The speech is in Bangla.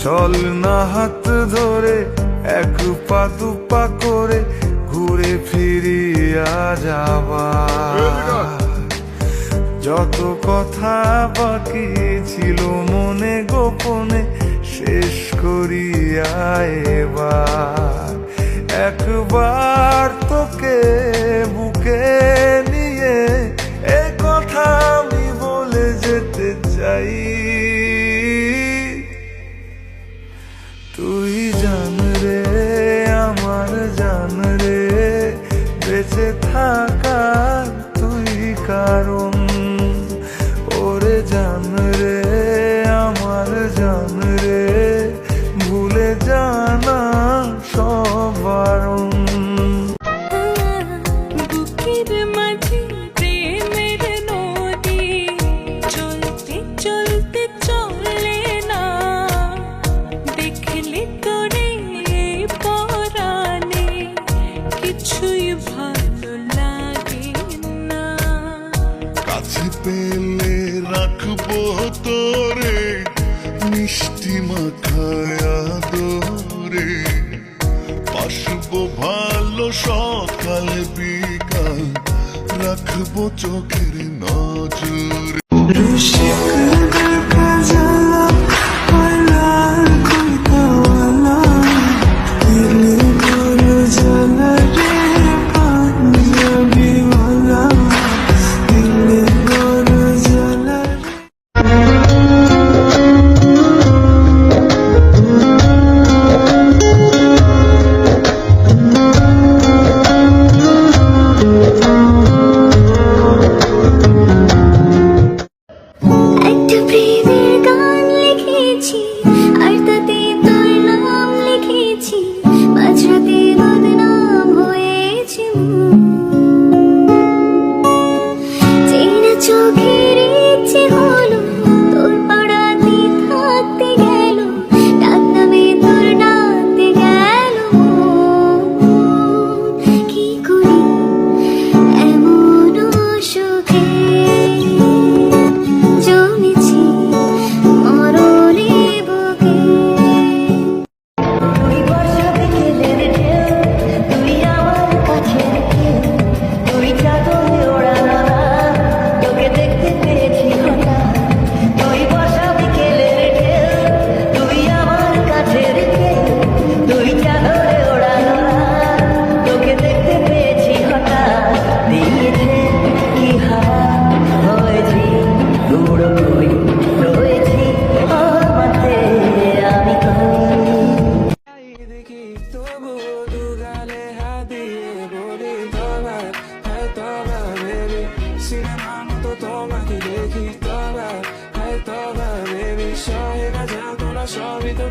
চল না হাত ধরে এক পা দুপা করে ঘুরে ফিরিয়া যাবা। যত কথা বাকি ছিল মনে গোপনে শেষ করিয়া এবার একবার তোকে বুকে নিয়ে এ কথা আমি বলে যেতে চাই। তুই জান রে আমার জান রে, বেঁচে থাকার তুই কারণ। ওরে জান রে আমার জান রে, ভুলে জানা সব বারণ। বুকের মাঝে প্রেমের নদী চলতে চলতে চলে না, দেখলে তোরে পরাণে কিছুই ভালো লাগে না। কাছে পেলে রাখবো তোরে মিষ্টি মাখায়া দরে, পাশবো ভালো সকাল বিকাল রাখবো চোখের নজরে। সবই তো